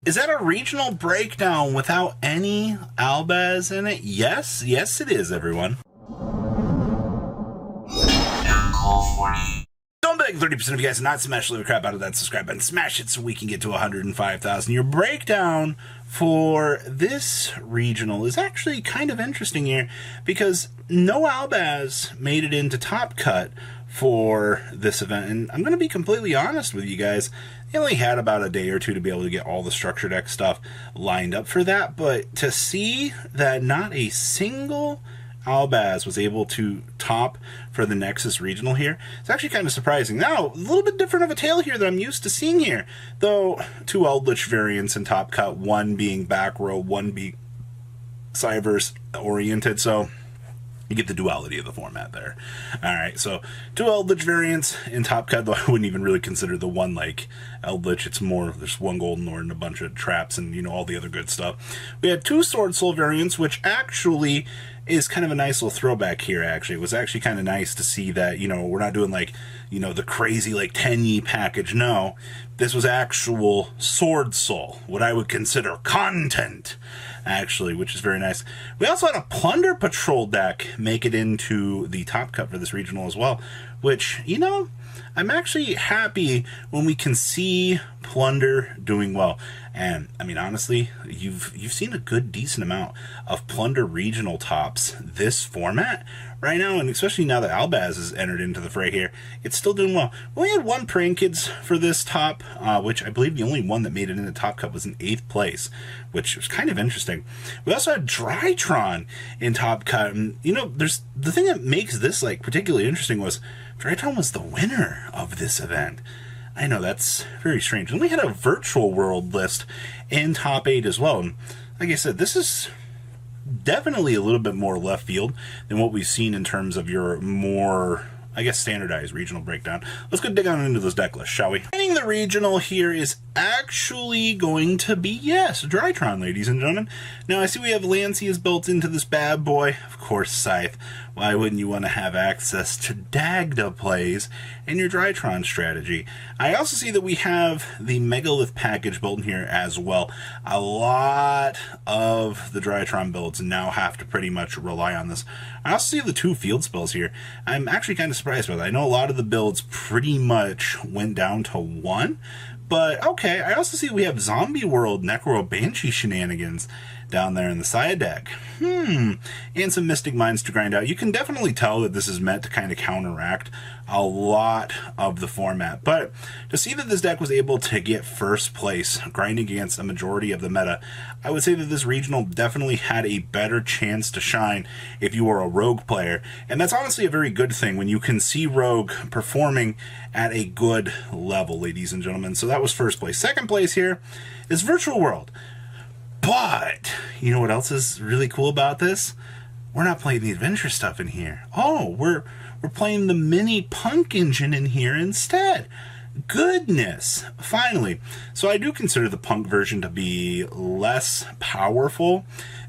Is that a regional breakdown without any Albaz in it? Yes, it is, everyone. Don't beg 30% of you guys to not smash the crap out of that subscribe button. Smash it so we can get to 105,000. Your breakdown for this regional is actually kind of interesting here because no Albaz made it into Top Cut for this event, and I'm going to be completely honest with you guys. They only had about a day or two to be able to get all the structure deck stuff lined up for that, but to see that not a single Albaz was able to top for the Nexus regional here, it's actually kind of surprising. Now, a little bit different of a tale here that I'm used to seeing here, though two Eldritch variants in Top Cut, one being back row, one being Cyverse oriented, so you get the duality of the format there. Alright, so two Eldritch variants in Top Cut, though I wouldn't even really consider the one like Eldritch. It's more, there's one Golden Lord and a bunch of traps and, you know, all the other good stuff. We had two Sword Soul variants, which actually is kind of a nice little throwback here, actually. It was actually kind of nice to see that, you know, we're not doing like, you know, the crazy like 10-ye package. No, this was actual Sword Soul, what I would consider content, actually, which is very nice. We also had a Plunder Patrol deck make it into the Top Cut for this regional as well, which, you know, I'm actually happy when we can see Plunder doing well. And I mean, honestly, you've seen a good decent amount of Plunder regional tops this format right now, and especially now that Albaz has entered into the fray here, it's still doing well. We only had one Praying Kids for this top, which I believe the only one that made it into Top Cut was in 8th place, which was kind of interesting. We also had Drytron in Top Cut, and you know, there's the thing that makes this like particularly interesting was Drytron was the winner of this event. I know, that's very strange. And we had a virtual world list in top 8 as well. And like I said, this is definitely a little bit more left field than what we've seen in terms of your more, I guess, standardized regional breakdown. Let's go dig on into this deck list, shall we? Winning the regional here is actually going to be, yes, Drytron, ladies and gentlemen. Now, I see we have Lancius built into this bad boy. Of course, Scythe. Why wouldn't you want to have access to Dagda plays in your Drytron strategy? I also see that we have the Megalith package built in here as well. A lot of the Drytron builds now have to pretty much rely on this. I also see the two field spells here. I'm actually kind of surprised by that. I know a lot of the builds pretty much went down to one, but okay. I also see we have Zombie World Necro Banshee shenanigans down there in the side deck. And some Mystic Mines to grind out. You can definitely tell that this is meant to kind of counteract a lot of the format. But to see that this deck was able to get first place, grinding against a majority of the meta, I would say that this regional definitely had a better chance to shine if you were a Rogue player. And that's honestly a very good thing when you can see Rogue performing at a good level, ladies and gentlemen. So that was first place. Second place here is Virtual World. But, you know what else is really cool about this? We're not playing the adventure stuff in here. Oh, we're playing the mini punk engine in here instead. Goodness, finally. So I do consider the punk version to be less powerful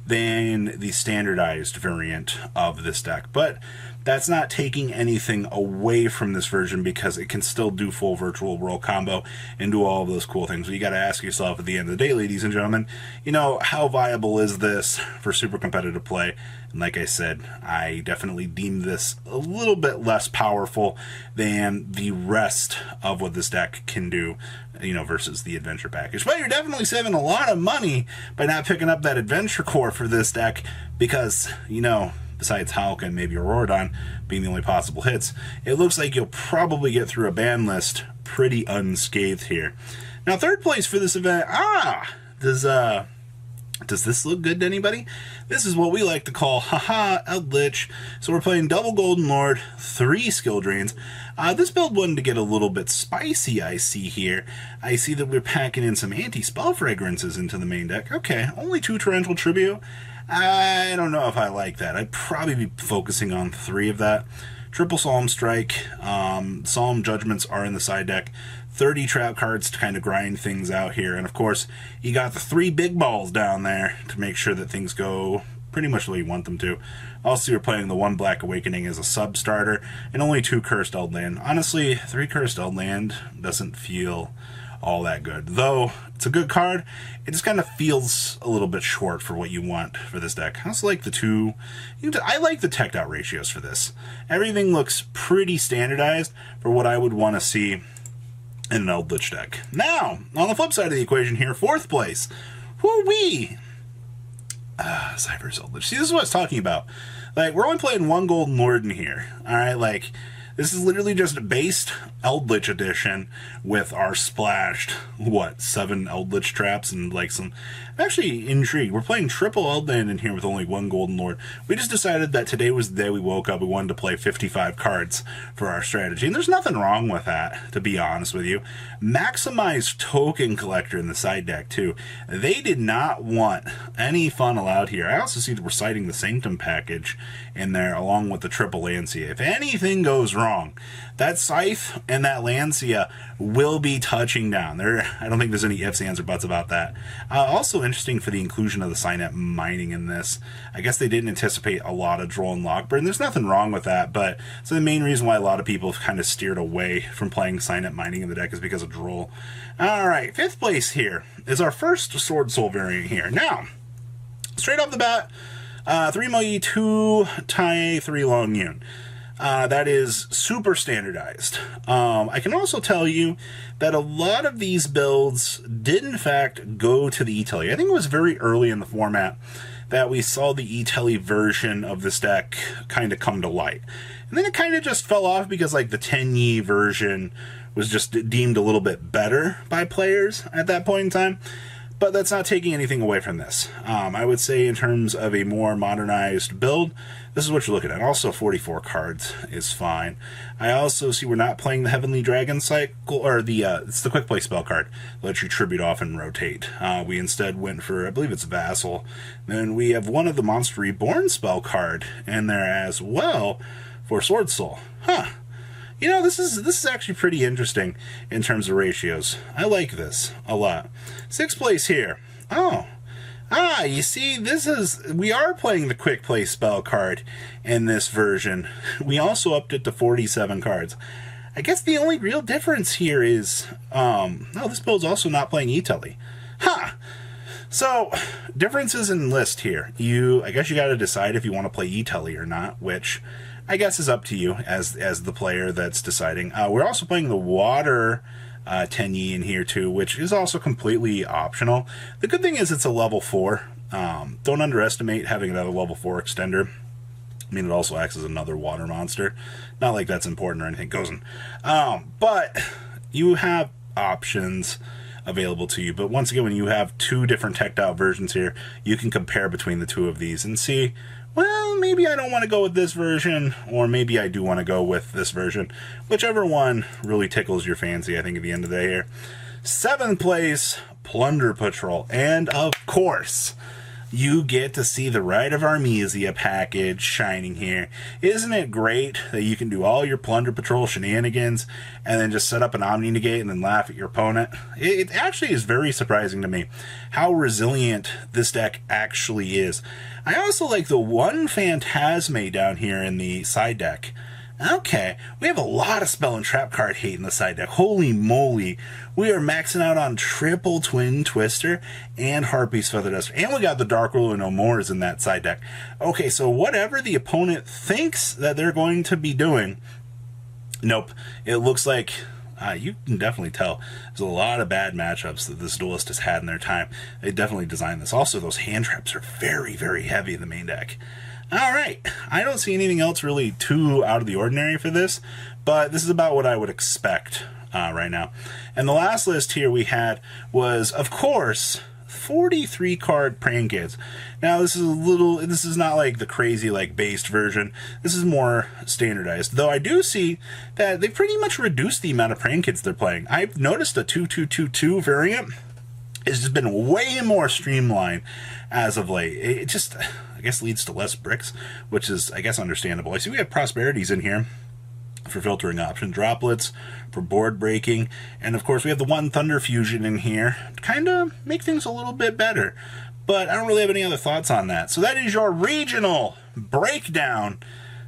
than the standardized variant of this deck, but that's not taking anything away from this version because it can still do full virtual world combo and do all of those cool things. But you got to ask yourself at the end of the day, ladies and gentlemen, you know, how viable is this for super competitive play? And like I said, I definitely deem this a little bit less powerful than the rest of what this deck can do, you know, versus the adventure package. But you're definitely saving a lot of money by not picking up that adventure core for this deck because, you know, besides Hulk and maybe Auroradon being the only possible hits, it looks like you'll probably get through a ban list pretty unscathed here. Now, third place for this event, does this look good to anybody? This is what we like to call, haha, Eldritch. So we're playing double Golden Lord, 3 skill drains. This build wanted to get a little bit spicy, I see here. I see that we're packing in some anti-spell fragrances into the main deck. Okay, only 2 Torrential Tribute. I don't know if I like that. I'd probably be focusing on 3 of that. Triple Solemn Strike. Solemn Judgments are in the side deck. 30 trap cards to kind of grind things out here. And of course, you got the 3 big balls down there to make sure that things go pretty much the way you want them to. Also, you're playing the 1 Black Awakening as a sub-starter, and only 2 Cursed Eldland. Honestly, 3 Cursed Eldland doesn't feel all that good. Though it's a good card, it just kind of feels a little bit short for what you want for this deck. I also like I like the teched out ratios for this. Everything looks pretty standardized for what I would want to see in an Eldritch deck. Now, on the flip side of the equation here, 4th place. Whoo-wee! Cyber's Eldritch. See, this is what I was talking about. Like, we're only playing 1 Golden Lord in here. Alright, like, this is literally just a based Eldritch edition with our splashed, 7 Eldritch traps and like some... I'm actually intrigued. We're playing triple Eldland in here with only 1 Golden Lord. We just decided that today was the day we woke up. We wanted to play 55 cards for our strategy. And there's nothing wrong with that, to be honest with you. Maximize Token Collector in the side deck, too. They did not want any fun allowed here. I also see that we're citing the Sanctum package in there along with the triple Lancia. If anything goes wrong, that Scythe and that Lancia will be touching down. I don't think there's any ifs, ands, or buts about that. Also interesting for the inclusion of the Signet mining in this. I guess they didn't anticipate a lot of Droll and Lockburn. There's nothing wrong with that, but so the main reason why a lot of people have kind of steered away from playing Signet mining in the deck is because of Droll. Alright, 5th place here is our first Sword Soul variant here. Now, straight off the bat, 3 Moyi, 2 Tai, 3 Long Yun. That is super standardized. I can also tell you that a lot of these builds did in fact go to the E-Telly. I think it was very early in the format that we saw the E-Telly version of this deck kind of come to light. And then it kind of just fell off because like the 10-Yi version was just deemed a little bit better by players at that point in time. But that's not taking anything away from this. I would say in terms of a more modernized build, this is what you're looking at. Also, 44 cards is fine. I also see we're not playing the Heavenly Dragon cycle, or it's the quick play spell card that lets you tribute off and rotate. We instead went for, I believe it's Vassal. Then we have one of the Monster Reborn spell card in there as well for Sword Soul. Huh. You know, this is actually pretty interesting in terms of ratios. I like this a lot. 6th place here. You see, we are playing the quick play spell card in this version. We also upped it to 47 cards. I guess the only real difference here is, this build's also not playing E-Telly. So, differences in list here. I guess you gotta decide if you want to play E-Telly or not, which I guess is up to you as the player that's deciding. We're also playing the Water 10-Yi in here too, which is also completely optional. The good thing is it's a level 4. Don't underestimate having another level 4 extender. I mean, it also acts as another water monster. Not like that's important or anything, but you have options available to you. But once again, when you have 2 different teched out versions here, you can compare between the 2 of these and see, well, maybe I don't want to go with this version, or maybe I do want to go with this version. Whichever one really tickles your fancy, I think, at the end of the day here. 7th place, Plunder Patrol. And, of course, you get to see the Rite of Armesia package shining here. Isn't it great that you can do all your Plunder Patrol shenanigans and then just set up an Omni Negate and then laugh at your opponent? It actually is very surprising to me how resilient this deck actually is. I also like the one Phantasme down here in the side deck. Okay, we have a lot of spell and trap card hate in the side deck. Holy moly. We are maxing out on triple Twin Twister and Harpy's Feather Duster. And we got the Dark Ruler No Mores in that side deck. Okay, so whatever the opponent thinks that they're going to be doing, nope. It looks like, you can definitely tell, there's a lot of bad matchups that this duelist has had in their time. They definitely designed this. Also, those hand traps are very, very heavy in the main deck. Alright, I don't see anything else really too out of the ordinary for this, but this is about what I would expect right now. And the last list here we had was, of course, 43 card Praying Kids. Now this is not like the crazy like based version. This is more standardized. Though I do see that they pretty much reduced the amount of Praying Kids they're playing. I've noticed a 2-2-2-2 variant has just been way more streamlined as of late. It just, I guess, leads to less bricks, which is, I guess, understandable. I see we have Prosperities in here for filtering option, droplets for board breaking, and of course we have the one Thunder Fusion in here to kind of make things a little bit better. But I don't really have any other thoughts on that. So that is your regional breakdown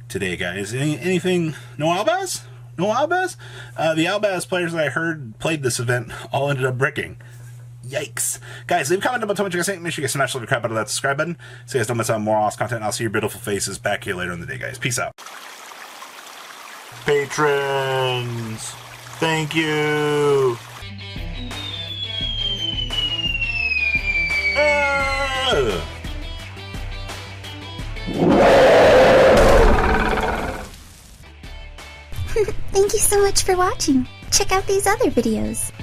today, guys. Anything? No Albaz? No Albaz? The Albaz players that I heard played this event all ended up bricking. Yikes. Guys, leave a comment about how much you guys think. Make sure you guys smash the crap out of that subscribe button so you guys don't miss out on more awesome content. I'll see your beautiful faces back here later in the day, guys. Peace out. Patrons, thank you. Thank you so much for watching. Check out these other videos.